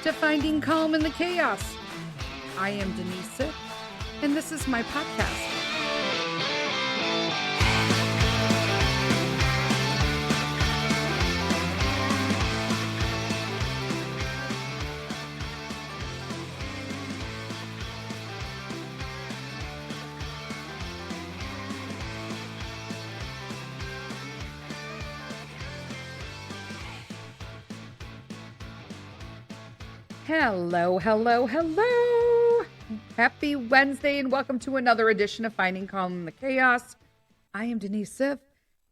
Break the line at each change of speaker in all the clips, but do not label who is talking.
to Finding Calm in the Chaos. I am Denise Sith, and this is my podcast. Hello. Happy Wednesday and welcome to another edition of Finding Calm in the Chaos. I am Denise Sith,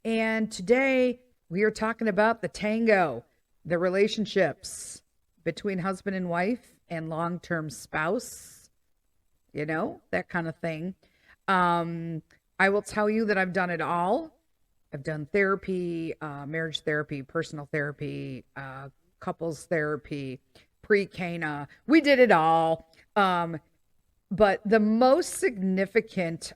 and today we are talking about the Tango, the relationships between husband and wife and long-term spouse, that kind of thing. I will tell you that I've done it all. I've done therapy, marriage therapy, personal therapy, couples therapy, pre-Cana. We did it all. But the most significant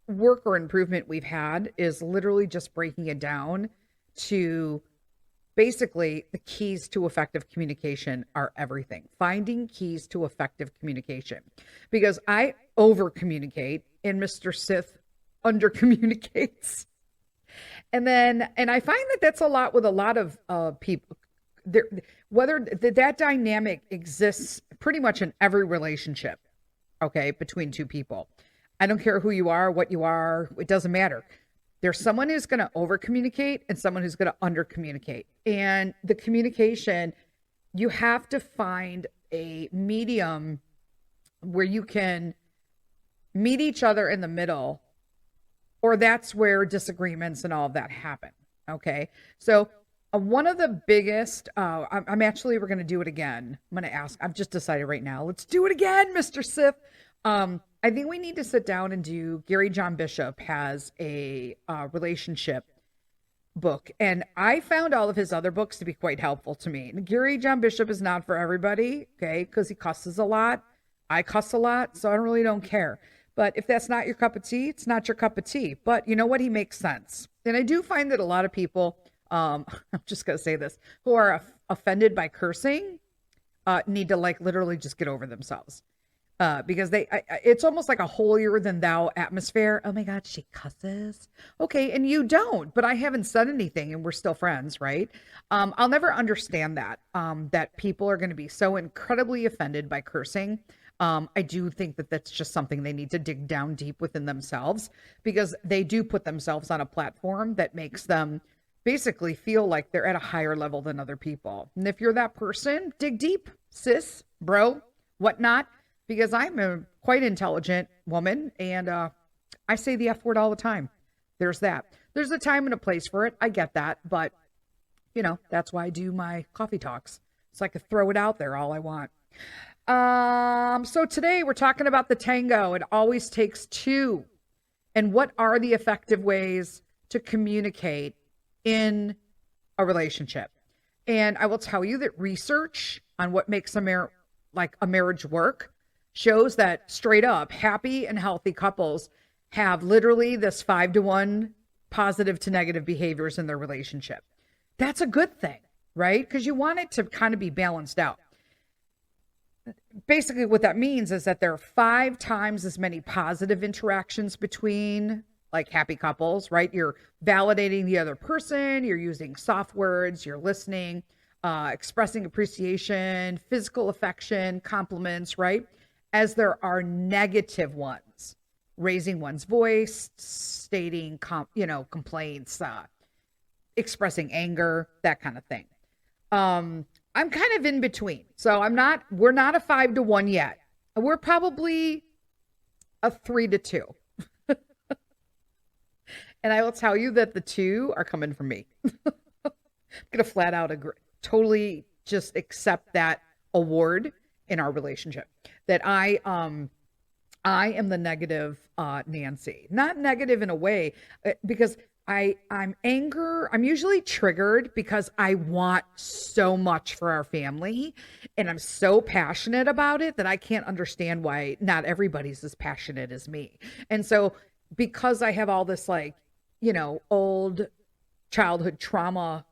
work or improvement we've had is literally just breaking it down to basically the keys to effective communication are everything. Finding keys to effective communication. Because I over-communicate and Mr. Sith under-communicates. And I find that that's a lot with a lot of people. Whether that dynamic exists pretty much in every relationship, okay, between two people. I don't care who you are, what you are, it doesn't matter. There's someone who's going to over communicate and someone who's going to under communicate. And the communication, you have to find a medium where you can meet each other in the middle, or that's where disagreements and all of that happen. Okay, so one of the biggest, we're going to do it again. I'm going to ask, I've just decided right now, let's do it again, Mr. Sith. I think we need to sit down and do, Gary John Bishop has a relationship book. And I found all of his other books to be quite helpful to me. And Gary John Bishop is not for everybody, okay, because he cusses a lot. I cuss a lot, so I don't care. But if that's not your cup of tea, it's not your cup of tea. But you know what? He makes sense. And I do find that a lot of people, I'm just going to say this, who are offended by cursing need to literally just get over themselves. Because it's almost like a holier than thou atmosphere. Oh my God, she cusses. Okay, and you don't, but I haven't said anything and we're still friends, right? I'll never understand that people are going to be so incredibly offended by cursing. I do think that that's just something they need to dig down deep within themselves, because they do put themselves on a platform that makes them basically feel like they're at a higher level than other people. And if you're that person, dig deep, sis, bro, whatnot, because I'm a quite intelligent woman and I say the F word all the time. There's that. There's a time and a place for it. I get that. But, that's why I do my coffee talks. So I can throw it out there all I want. So today we're talking about the Tango. It always takes two. And what are the effective ways to communicate in a relationship? And I will tell you that research on what makes a marriage work shows that straight up happy and healthy couples have literally this 5-to-1 positive to negative behaviors in their relationship. That's a good thing, right? Because you want it to kind of be balanced out. Basically what that means is that there are 5 times as many positive interactions between happy couples, right? You're validating the other person, you're using soft words, you're listening, expressing appreciation, physical affection, compliments, right? As there are negative ones, raising one's voice, stating, complaints, expressing anger, that kind of thing. I'm kind of in between. So we're not a 5-to-1 yet. We're probably a 3-to-2. And I will tell you that the 2 are coming from me. I'm going to flat out totally just accept that award in our relationship. That I am the negative Nancy. Not negative in a way, because I'm usually triggered because I want so much for our family and I'm so passionate about it that I can't understand why not everybody's as passionate as me. And so because I have all this old childhood trauma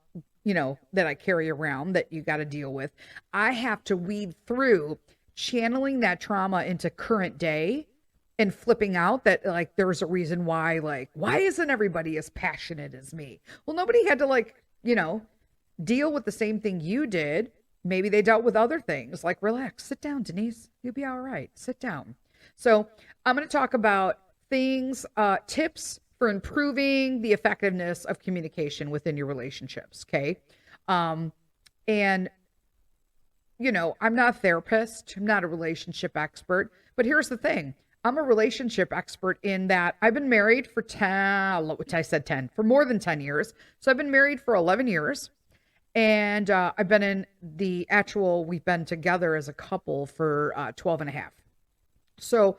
that I carry around that you got to deal with. I have to weed through channeling that trauma into current day and flipping out that like there's a reason why, like, why isn't everybody as passionate as me? Well, nobody had to deal with the same thing you did. Maybe they dealt with other things. Like, relax, sit down, Denise. You'll be all right. Sit down. So I'm going to talk about things, tips for improving the effectiveness of communication within your relationships. Okay. And I'm not a therapist. I'm not a relationship expert, but here's the thing. I'm a relationship expert in that I've been married for 10, for more than 10 years. So I've been married for 11 years. And I've been we've been together as a couple for 12 and a half. So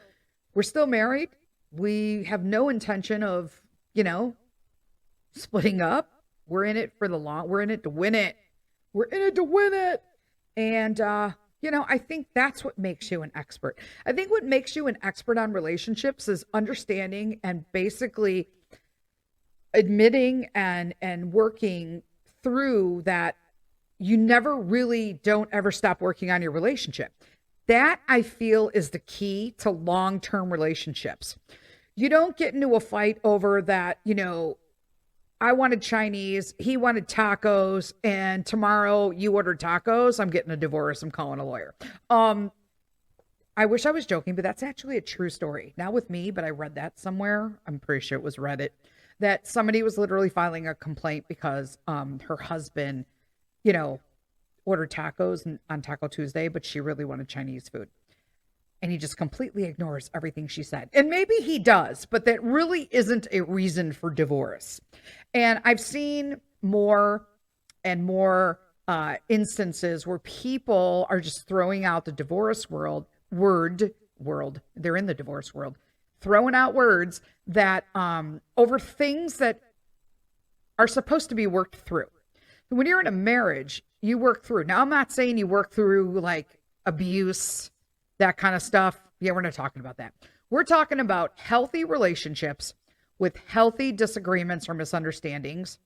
we're still married. We have no intention of, splitting up. We're in it we're in it to win it. We're in it to win it. And, I think that's what makes you an expert. I think what makes you an expert on relationships is understanding and basically admitting and working through that you never really don't ever stop working on your relationship. That I feel is the key to long-term relationships. You don't get into a fight over that, I wanted Chinese, he wanted tacos, and tomorrow you ordered tacos. I'm getting a divorce. I'm calling a lawyer. I wish I was joking, but that's actually a true story. Not with me, but I read that somewhere. I'm pretty sure it was Reddit, that somebody was literally filing a complaint because her husband, ordered tacos on Taco Tuesday, but she really wanted Chinese food. And he just completely ignores everything she said. And maybe he does, but that really isn't a reason for divorce. And I've seen more and more instances where people are just throwing out the divorce world. They're in the divorce world, throwing out words that over things that are supposed to be worked through. When you're in a marriage, you work through. Now, I'm not saying you work through like abuse, that kind of stuff. Yeah, we're not talking about that. We're talking about healthy relationships with healthy disagreements or misunderstandings,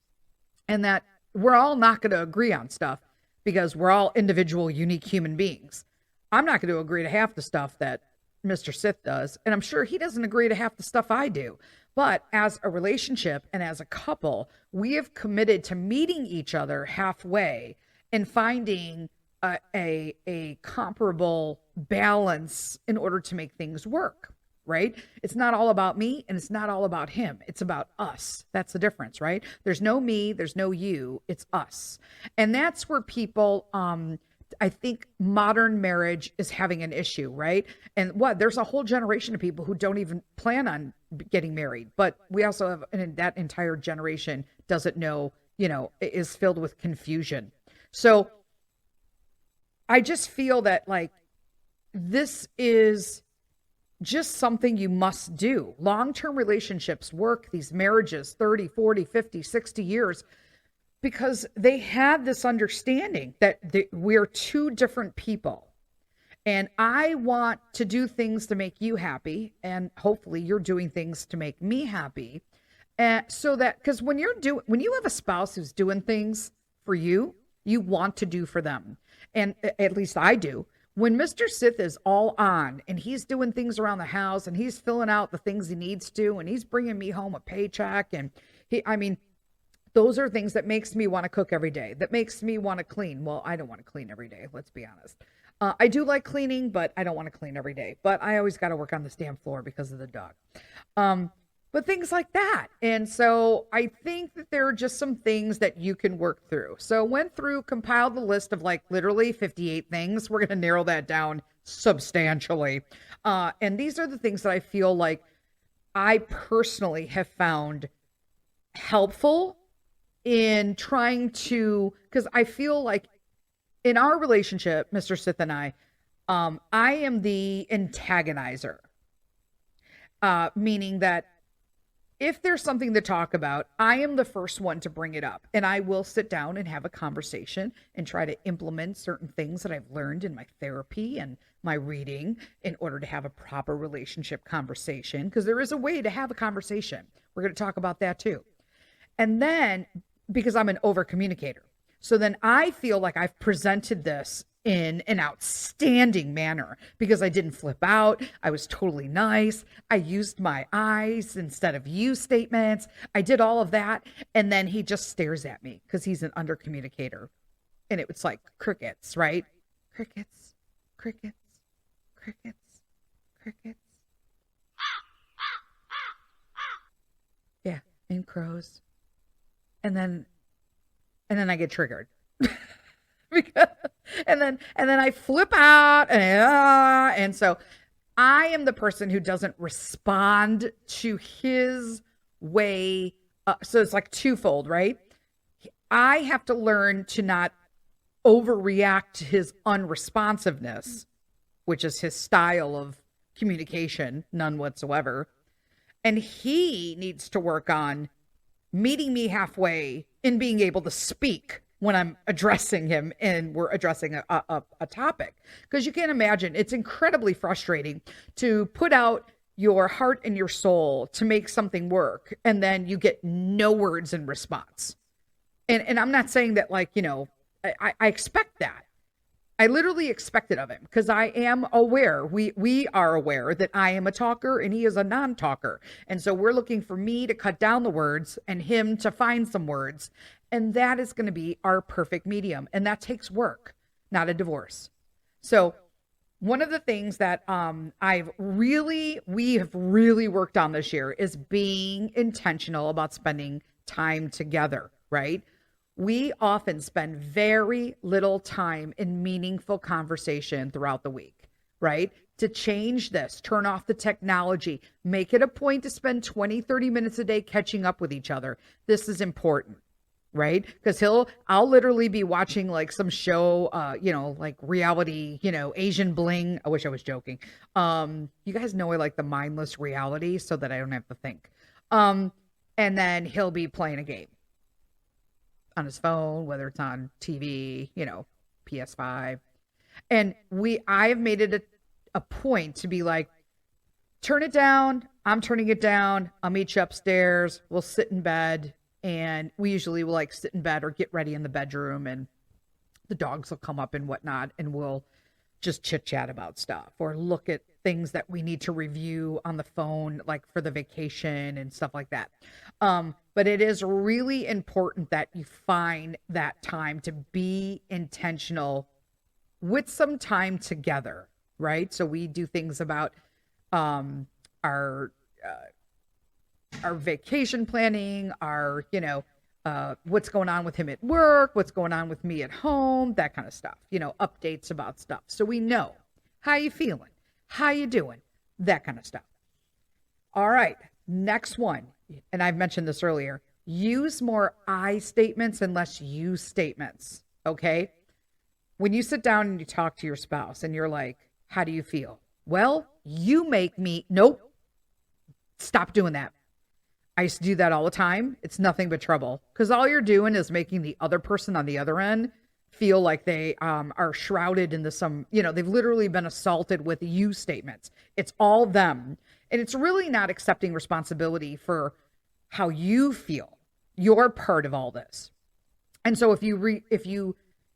and that we're all not going to agree on stuff because we're all individual, unique human beings. I'm not going to agree to half the stuff that Mr. Sith does, and I'm sure he doesn't agree to half the stuff I do. But as a relationship and as a couple, we have committed to meeting each other halfway and finding a comparable balance in order to make things work, right? It's not all about me and it's not all about him. It's about us. That's the difference, right? There's no me, there's no you, it's us. And that's where people, I think modern marriage is having an issue, right? And there's a whole generation of people who don't even plan on getting married, but we also have, and that entire generation doesn't know, is filled with confusion. So I just feel that like this is just something you must do. Long-term relationships work, these marriages, 30, 40, 50, 60 years, because they have this understanding that we're two different people. And I want to do things to make you happy. And hopefully you're doing things to make me happy. And so that, because when you have a spouse who's doing things for you, you want to do for them. And at least I do. When Mr. Sith is all on and he's doing things around the house and he's filling out the things he needs to, and he's bringing me home a paycheck, and those are things that makes me want to cook every day, that makes me want to clean. Well, I don't want to clean every day. Let's be honest. I do like cleaning, but I don't want to clean every day. But I always got to work on this damn floor because of the dog. But things like that. And so I think that there are just some things that you can work through. So compiled the list of like literally 58 things. We're going to narrow that down substantially. And these are the things that I feel like I personally have found helpful in trying to, because I feel like in our relationship, Mr. Sith and I am the antagonizer, meaning that if there's something to talk about, I am the first one to bring it up, and I will sit down and have a conversation and try to implement certain things that I've learned in my therapy and my reading in order to have a proper relationship conversation, because there is a way to have a conversation. We're going to talk about that too. And then, because I'm an over communicator. So then I feel like I've presented this in an outstanding manner because I didn't flip out. I was totally nice. I used my eyes instead of you statements. I did all of that. And then he just stares at me because he's an under communicator. And it was like crickets, right? Crickets, crickets, crickets, crickets. Yeah, and crows. And then I get triggered. because, and then I flip out and so I am the person who doesn't respond to his way. So it's like twofold, right? I have to learn to not overreact to his unresponsiveness, which is his style of communication, none whatsoever. And he needs to work on meeting me halfway in being able to speak when I'm addressing him and we're addressing a topic. Because you can't imagine, it's incredibly frustrating to put out your heart and your soul to make something work, and then you get no words in response. And I'm not saying that, like, I expect that. I literally expect it of him because I am aware. We are aware that I am a talker and he is a non-talker. And so we're looking for me to cut down the words and him to find some words. And that is going to be our perfect medium. And that takes work, not a divorce. So one of the things that we have really worked on this year is being intentional about spending time together, right? We often spend very little time in meaningful conversation throughout the week, right? To change this, turn off the technology, make it a point to spend 20, 30 minutes a day catching up with each other. This is important, right? Because I'll literally be watching like some show, like reality, Asian bling. I wish I was joking. You guys know I like the mindless reality so that I don't have to think. And then he'll be playing a game on his phone, whether it's on TV, PS5. And I have made it a point to be like, turn it down. I'm turning it down. I'll meet you upstairs. We'll sit in bed. And we usually will like sit in bed or get ready in the bedroom, and the dogs will come up and whatnot. And we'll just chit chat about stuff or look at things that we need to review on the phone, like for the vacation and stuff like that. But it is really important that you find that time to be intentional with some time together, right? So we do things about our vacation planning, our, what's going on with him at work, what's going on with me at home, that kind of stuff, updates about stuff. So we know how you feeling, how you doing, that kind of stuff. All right, next one. And I've mentioned this earlier, use more I statements and less you statements. Okay. When you sit down and you talk to your spouse and you're like, how do you feel? Well, you make me, nope, stop doing that. I used to do that all the time. It's nothing but trouble because all you're doing is making the other person on the other end feel like they are shrouded into some, they've literally been assaulted with you statements. It's all them. And it's really not accepting responsibility for how you feel. You're part of all this. And so if you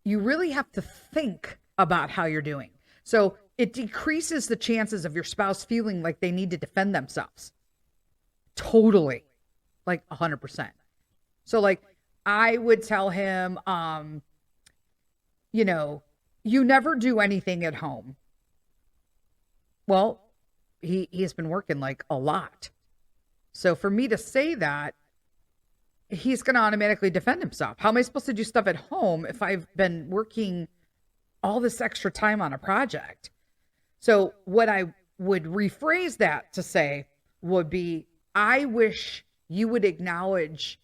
really have to think about how you're doing. So it decreases the chances of your spouse feeling like they need to defend themselves. Totally. Like 100%. So like I would tell him, you never do anything at home. Well, he has been working like a lot. So for me to say that, he's going to automatically defend himself. How am I supposed to do stuff at home if I've been working all this extra time on a project? So what I would rephrase that to say would be, I wish you would acknowledge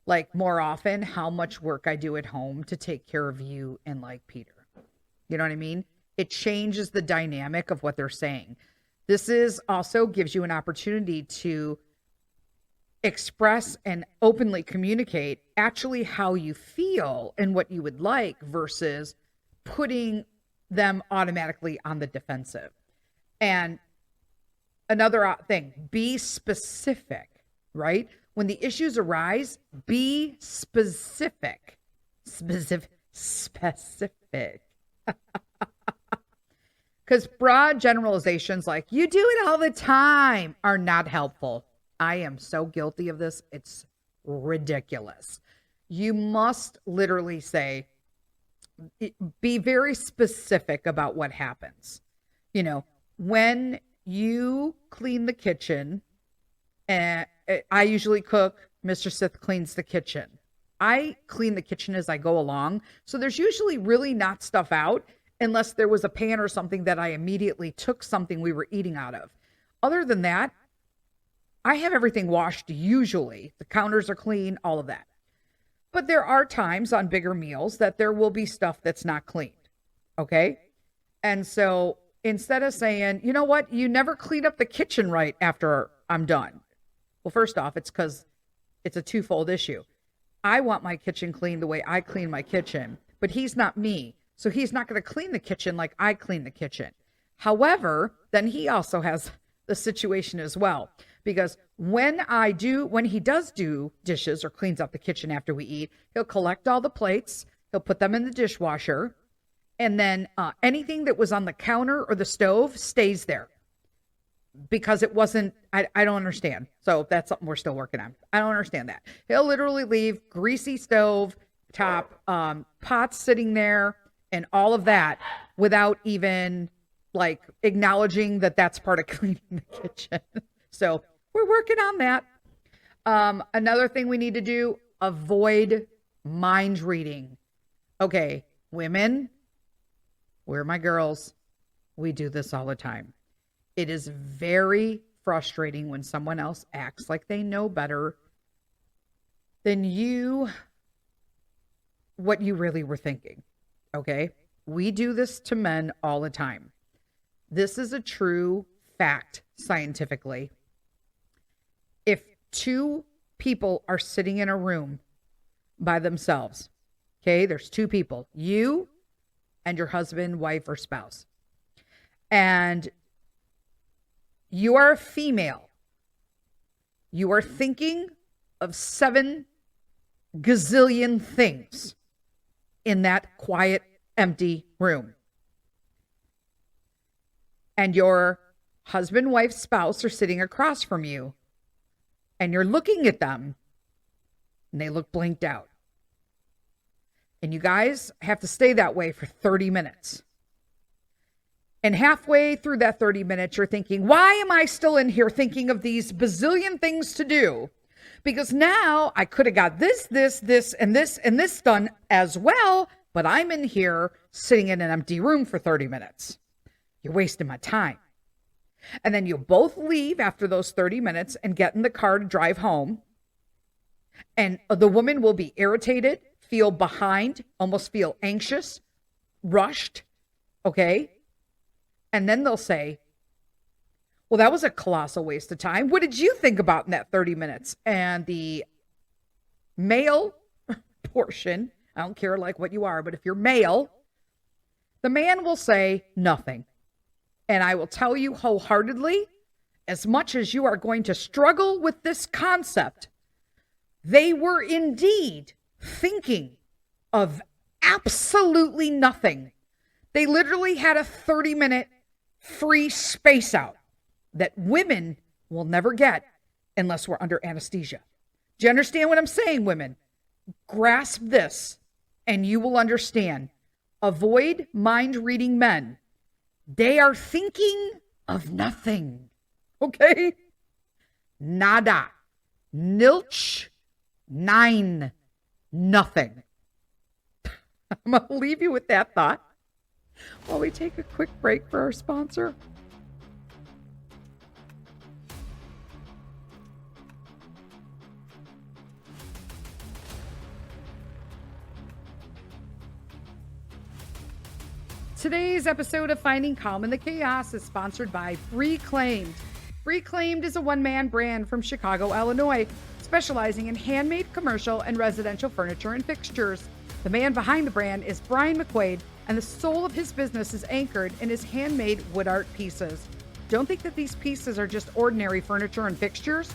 like more often how much work I do at home to take care of you and like Peter. You know what I mean? It changes the dynamic of what they're saying. This is also gives you an opportunity to express and openly communicate actually how you feel and what you would like versus putting them automatically on the defensive. And another thing, be specific, right? When the issues arise, be specific. Specific. Because broad generalizations like, you do it all the time, are not helpful. I am so guilty of this. It's ridiculous. You must literally say, be very specific about what happens. You know, when you clean the kitchen, and I usually cook, Mr. Sith cleans the kitchen. I clean the kitchen as I go along. So there's usually really not stuff out unless there was a pan or something that I immediately took something we were eating out of. Other than that, I have everything washed usually. The counters are clean, all of that. But there are times on bigger meals that there will be stuff that's not cleaned. Okay? And so instead of saying, you know what, you never cleaned up the kitchen right after I'm done. Well, first off, it's because it's a twofold issue. I want my kitchen cleaned the way I clean my kitchen, but he's not me. So he's not going to clean the kitchen like I clean the kitchen. However, then he also has the situation as well. Because when he does do dishes or cleans up the kitchen after we eat, he'll collect all the plates, he'll put them in the dishwasher, and then anything that was on the counter or the stove stays there. Because it wasn't, I don't understand. So that's something we're still working on. I don't understand that. He'll literally leave greasy stove top, pots sitting there and all of that without even like acknowledging that that's part of cleaning the kitchen. So we're working on that. Another thing we need to do, avoid mind reading. Okay, women, we're my girls. We do this all the time. It is very frustrating when someone else acts like they know better than you, what you really were thinking. Okay? We do this to men all the time. This is a true fact scientifically. If two people are sitting in a room by themselves, okay, there's two people, you and your husband, wife, or spouse, and you are a female, you are thinking of 7 gazillion things in that quiet, empty room. And your husband, wife, spouse are sitting across from you, and you're looking at them, and they look blinked out. And you guys have to stay that way for 30 minutes. And halfway through that 30 minutes, you're thinking, why am I still in here thinking of these bazillion things to do? Because now I could have got this, and this done as well, but I'm in here sitting in an empty room for 30 minutes. You're wasting my time. And then you both leave after those 30 minutes and get in the car to drive home. And the woman will be irritated, feel behind, almost feel anxious, rushed. Okay? And then they'll say, well, that was a colossal waste of time. What did you think about in that 30 minutes? And the male portion, I don't care like what you are, but if you're male, the man will say nothing. And I will tell you wholeheartedly, as much as you are going to struggle with this concept, they were indeed thinking of absolutely nothing. They literally had a 30-minute free space out that women will never get unless we're under anesthesia. Do you understand what I'm saying, women? Grasp this and you will understand. Avoid mind-reading men. They are thinking of nothing. Okay? Nada. Nilch. Nine. Nothing. I'm going to leave you with that thought while we take a quick break for our sponsor. Today's episode of Finding Calm in the Chaos is sponsored by Reclaimed. Reclaimed is a one-man brand from Chicago, Illinois, specializing in handmade commercial and residential furniture and fixtures. The man behind the brand is Brian McQuaid, and the soul of his business is anchored in his handmade wood art pieces. Don't think that these pieces are just ordinary furniture and fixtures.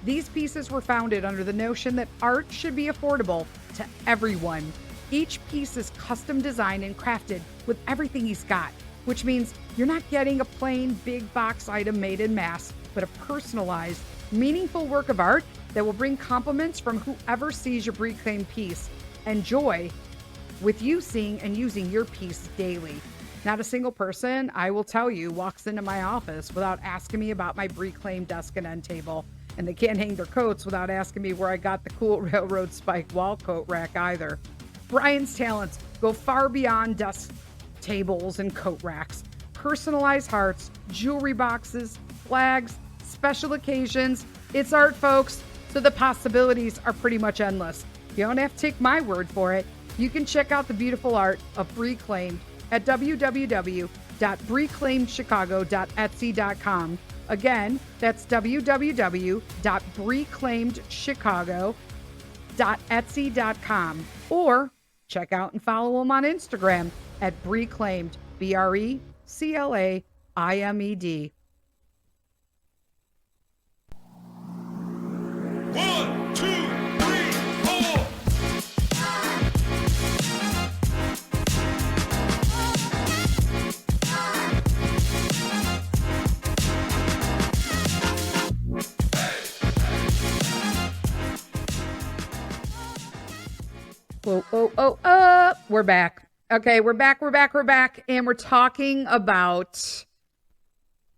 These pieces were founded under the notion that art should be affordable to everyone. Each piece is custom designed and crafted with everything he's got, which means you're not getting a plain big box item made in mass, but a personalized, meaningful work of art that will bring compliments from whoever sees your reclaimed piece and joy with you seeing and using your piece daily. Not a single person, I will tell you, walks into my office without asking me about my reclaimed desk and end table. And they can't hang their coats without asking me where I got the cool railroad spike wall coat rack either. Brian's talents go far beyond desk tables and coat racks. Personalized hearts, jewelry boxes, flags, special occasions. It's art, folks, so the possibilities are pretty much endless. You don't have to take my word for it. You can check out the beautiful art of Reclaimed at www.reclaimedchicago.etsy.com. Again, that's www.reclaimedchicago.etsy.com. Or check out and follow them on Instagram at Reclaimed, BRECLAIMED.
1, 2, 3, 4.
We're back. Okay, we're back. And we're talking about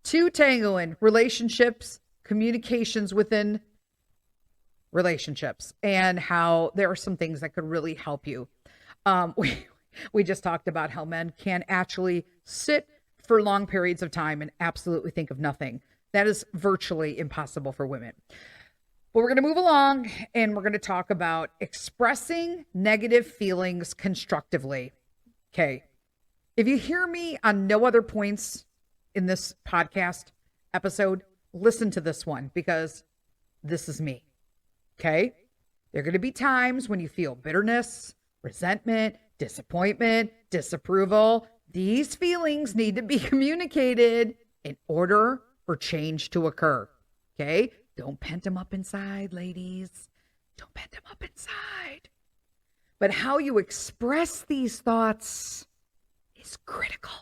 tangoing relationships, communications within relationships, and how there are some things that could really help you. We just talked about how men can actually sit for long periods of time and absolutely think of nothing. That is virtually impossible for women. But we're going to move along and we're going to talk about expressing negative feelings constructively. Okay. If you hear me on no other points in this podcast episode, listen to this one because this is me. Okay. There are going to be times when you feel bitterness, resentment, disappointment, disapproval. These feelings need to be communicated in order for change to occur. Okay. Don't pent them up inside, ladies. Don't pent them up inside. But how you express these thoughts is critical.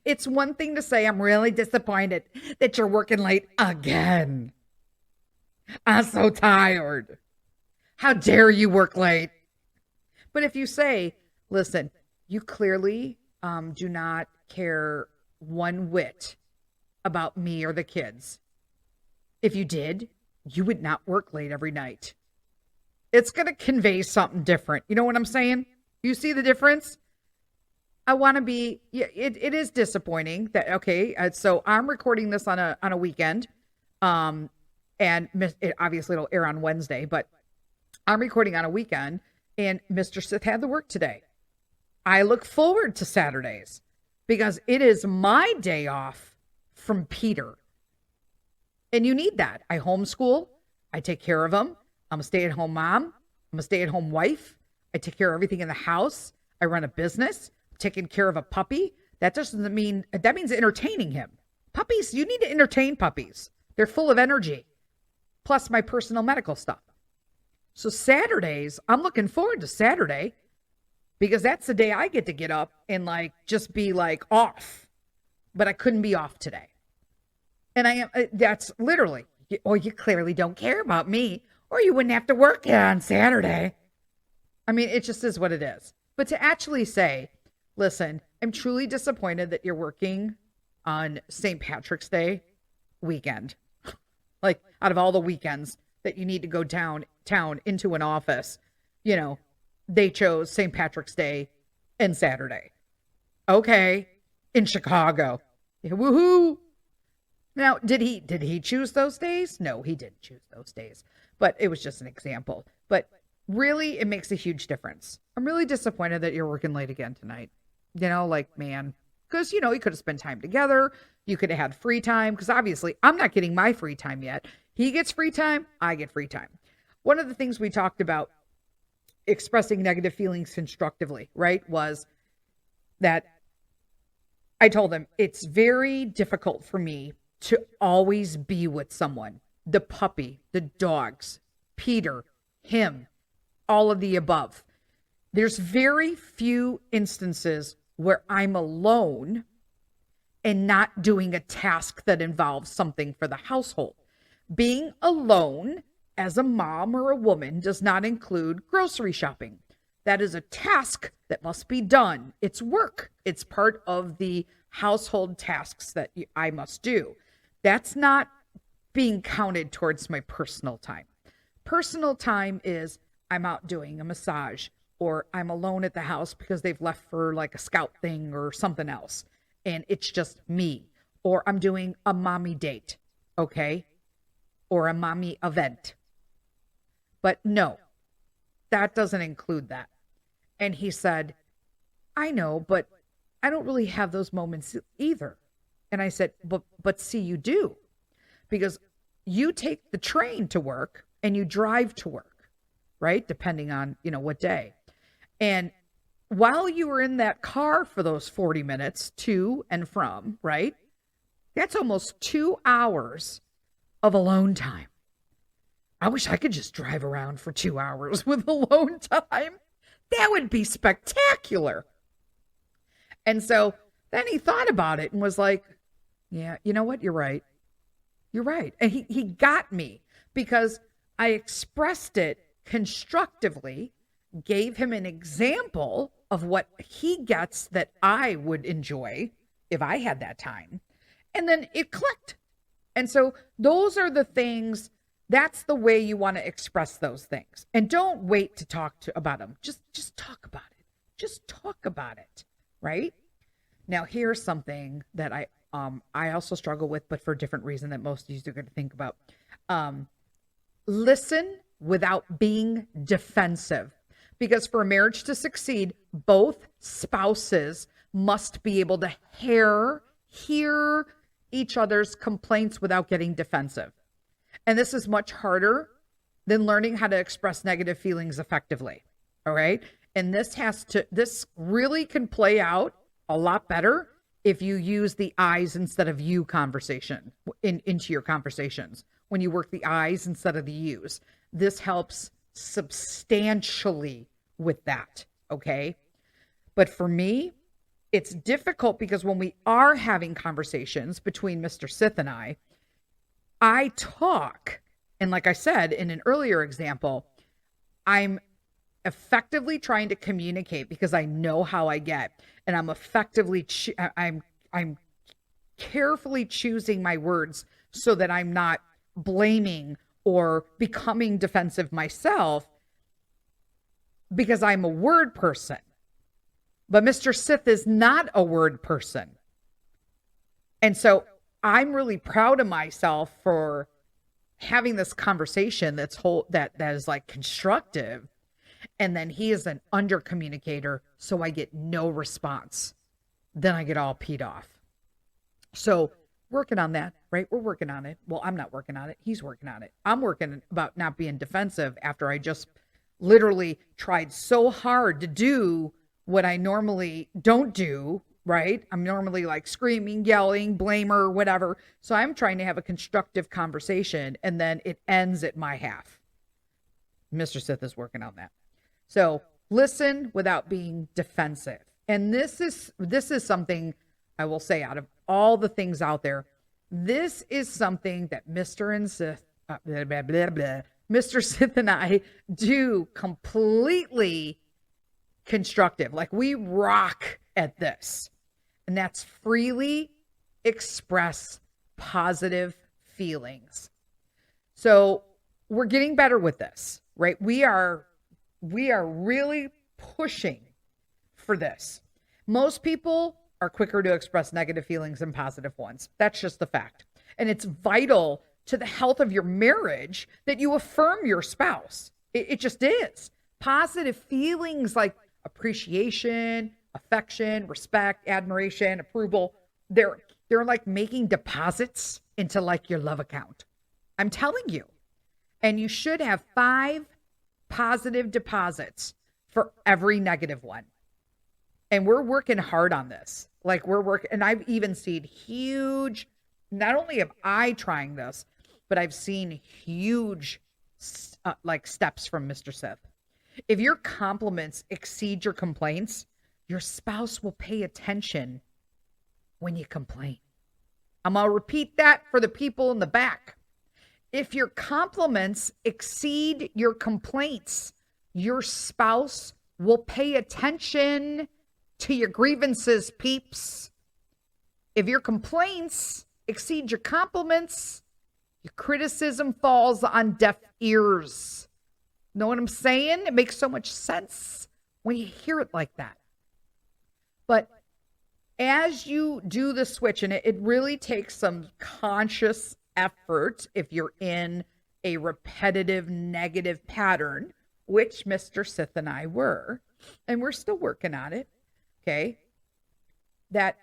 It's one thing to say, I'm really disappointed that you're working late again. I'm so tired. How dare you work late? But if you say, listen, you clearly do not care one whit about me or the kids. If you did, you would not work late every night. It's going to convey something different. You know what I'm saying? You see the difference? I want to be, it is disappointing that, okay, so I'm recording this on a weekend. And obviously it'll air on Wednesday, but I'm recording on a weekend and Mr. Sith had to work today. I look forward to Saturdays because it is my day off from Peter. And you need that. I homeschool. I take care of him. I'm a stay-at-home mom. I'm a stay-at-home wife. I take care of everything in the house. I run a business. I'm taking care of a puppy. That means entertaining him. Puppies, you need to entertain puppies. They're full of energy. Plus my personal medical stuff. So Saturdays, I'm looking forward to Saturday because that's the day I get to get up and just be off. But I couldn't be off today. And that's literally, or you clearly don't care about me, or you wouldn't have to work on Saturday. I mean, it just is what it is. But to actually say, listen, I'm truly disappointed that you're working on St. Patrick's Day weekend. Out of all the weekends that you need to go town into an office, they chose St. Patrick's Day and Saturday. Okay, in Chicago. Woohoo! Now, did he choose those days? No, he didn't choose those days. But it was just an example. But really, it makes a huge difference. I'm really disappointed that you're working late again tonight. Man. Because, you could have spent time together. You could have had free time. Because obviously, I'm not getting my free time yet. He gets free time. I get free time. One of the things we talked about expressing negative feelings constructively, right, was that I told him it's very difficult for me to always be with someone. The puppy, the dogs, Peter, him, all of the above. There's very few instances where I'm alone and not doing a task that involves something for the household. Being alone as a mom or a woman does not include grocery shopping. That is a task that must be done. It's work. It's part of the household tasks that I must do. That's not being counted towards my personal time. Personal time is I'm out doing a massage, or I'm alone at the house because they've left for like a scout thing or something else, and it's just me, or I'm doing a mommy date, okay, or a mommy event. But no, that doesn't include that. And he said, I know, but I don't really have those moments either. And I said, but see, you do, because you take the train to work and you drive to work, right? Depending on, what day. And while you were in that car for those 40 minutes to and from, right? That's almost 2 hours of alone time. I wish I could just drive around for 2 hours with alone time. That would be spectacular. And so then he thought about it and was like, yeah, you know what? You're right. You're right. And he got me because I expressed it constructively, gave him an example of what he gets that I would enjoy if I had that time. And then it clicked. And so those are the things, that's the way you want to express those things. And don't wait to talk about them. Just talk about it. Just talk about it, right? Now, here's something that I also struggle with, but for a different reason that most of you are going to think about. Listen without being defensive. Because for a marriage to succeed, both spouses must be able to hear each other's complaints without getting defensive. And this is much harder than learning how to express negative feelings effectively. All right. And this really can play out a lot better if you use the I's instead of you conversation into your conversations. When you work the I's instead of the U's, this helps substantially with that. Okay. But for me, it's difficult because when we are having conversations between Mr. Sith and I talk. And like I said in an earlier example, I'm effectively trying to communicate because I know how I get, and I'm effectively I'm carefully choosing my words so that I'm not blaming or becoming defensive myself because I'm a word person. But Mr. Sith is not a word person. And so I'm really proud of myself for having this conversation that is like constructive. And then he is an under communicator, so I get no response. Then I get all peed off. So working on that, right? We're working on it. Well, I'm not working on it. He's working on it. I'm working about not being defensive after I just literally tried so hard to do what I normally don't do, right? I'm normally like screaming, yelling, blamer, whatever. So I'm trying to have a constructive conversation, and then it ends at my half. Mr. Sith is working on that. So listen without being defensive. And this is something I will say, out of all the things out there, this is something that Mr. Sith and I do completely constructive. Like, we rock at this. And that's freely express positive feelings. So we're getting better with this, right? We are really pushing for this. Most people are quicker to express negative feelings than positive ones. That's just the fact. And it's vital to the health of your marriage that you affirm your spouse. It just is. Positive feelings like appreciation, affection, respect, admiration, approval, they're like making deposits into like your love account. I'm telling you. And you should have 5 positive deposits for every negative one. And we're working hard on this. Like, we're working, and I've even seen huge, not only am I trying this, but I've seen huge like steps from Mr. Sith. If your compliments exceed your complaints, your spouse will pay attention when you complain. I'm going to repeat that for the people in the back. If your compliments exceed your complaints, your spouse will pay attention to your grievances, peeps. If your complaints exceed your compliments, your criticism falls on deaf ears. Know what I'm saying? It makes so much sense when you hear it like that. But as you do the switch, and it really takes some conscious effort if you're in a repetitive negative pattern, which Mr. Sith and I were, and we're still working on it, okay? That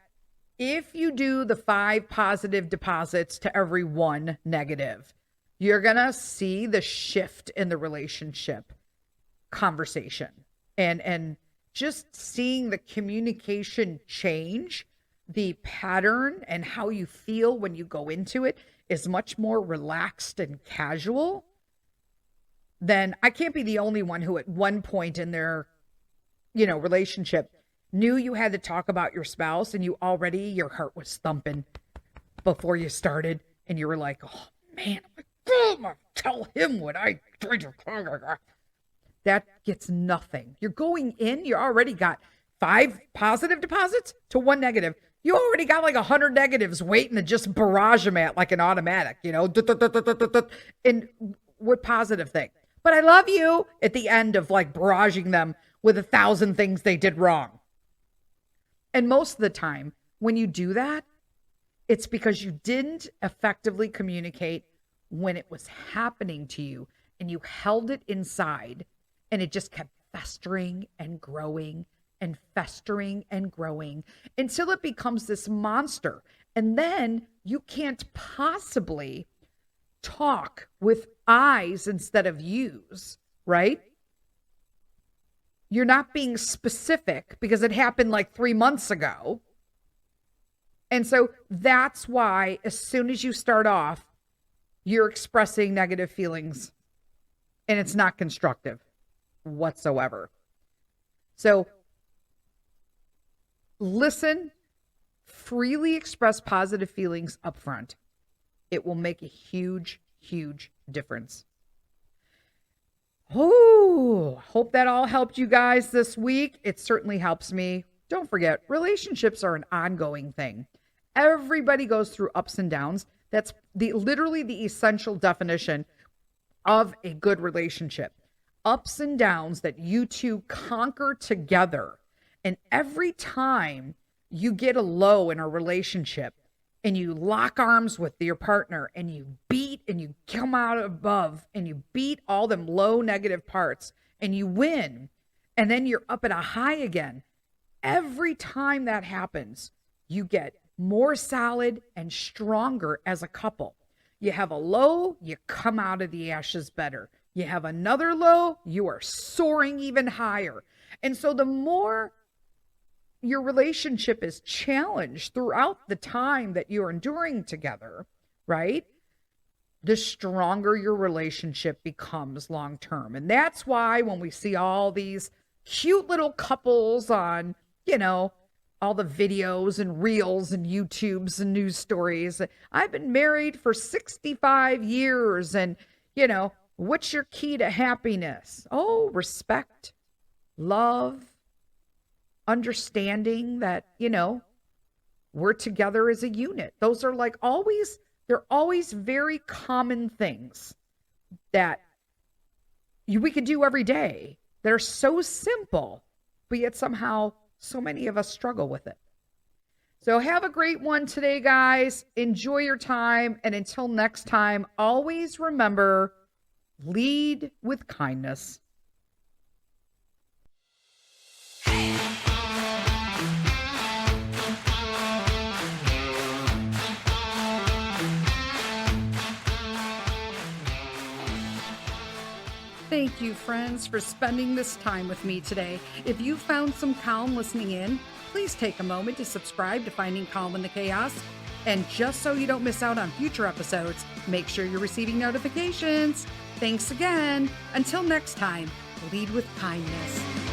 if you do the 5 positive deposits to every 1 negative, you're going to see the shift in the relationship conversation and just seeing the communication change, the pattern and how you feel when you go into it is much more relaxed and casual. Then I can't be the only one who at one point in their, relationship knew you had to talk about your spouse and your heart was thumping before you started. And you were like, oh man, I'm gonna tell him what I tried to. That gets nothing. You're going in, you already got 5 positive deposits to 1 negative. You already got like 100 negatives waiting to just barrage them at like an automatic, And what positive thing? But I love you at the end of like barraging them with 1,000 things they did wrong. And most of the time when you do that, it's because you didn't effectively communicate when it was happening to you and you held it inside and it just kept festering and growing and festering and growing until it becomes this monster. And then you can't possibly talk with I's instead of U's, right? You're not being specific because it happened like 3 months ago. And so that's why as soon as you start off, you're expressing negative feelings and it's not constructive whatsoever. So listen, freely express positive feelings up front. It will make a huge, huge difference. Oh, hope that all helped you guys this week. It certainly helps me. Don't forget, relationships are an ongoing thing. Everybody goes through ups and downs. That's literally the essential definition of a good relationship. Ups and downs that you two conquer together. And every time you get a low in a relationship and you lock arms with your partner and you beat and you come out above and you beat all them low negative parts and you win, and then you're up at a high again. Every time that happens, you get more solid and stronger as a couple. You have a low, you come out of the ashes better. You have another low, you are soaring even higher. And so the more your relationship is challenged throughout the time that you're enduring together, right? The stronger your relationship becomes long term. And that's why when we see all these cute little couples on, all the videos and reels and YouTubes and news stories, I've been married for 65 years and, what's your key to happiness? Oh, respect, love, understanding that, we're together as a unit. Those are they're always very common things that we could do every day. They're so simple, but yet somehow so many of us struggle with it. So have a great one today, guys. Enjoy your time. And until next time, always remember, lead with kindness. Thank you, friends, for spending this time with me today. If you found some calm listening in, please take a moment to subscribe to Finding Calm in the Chaos. And just so you don't miss out on future episodes, make sure you're receiving notifications. Thanks again. Until next time,
lead with kindness,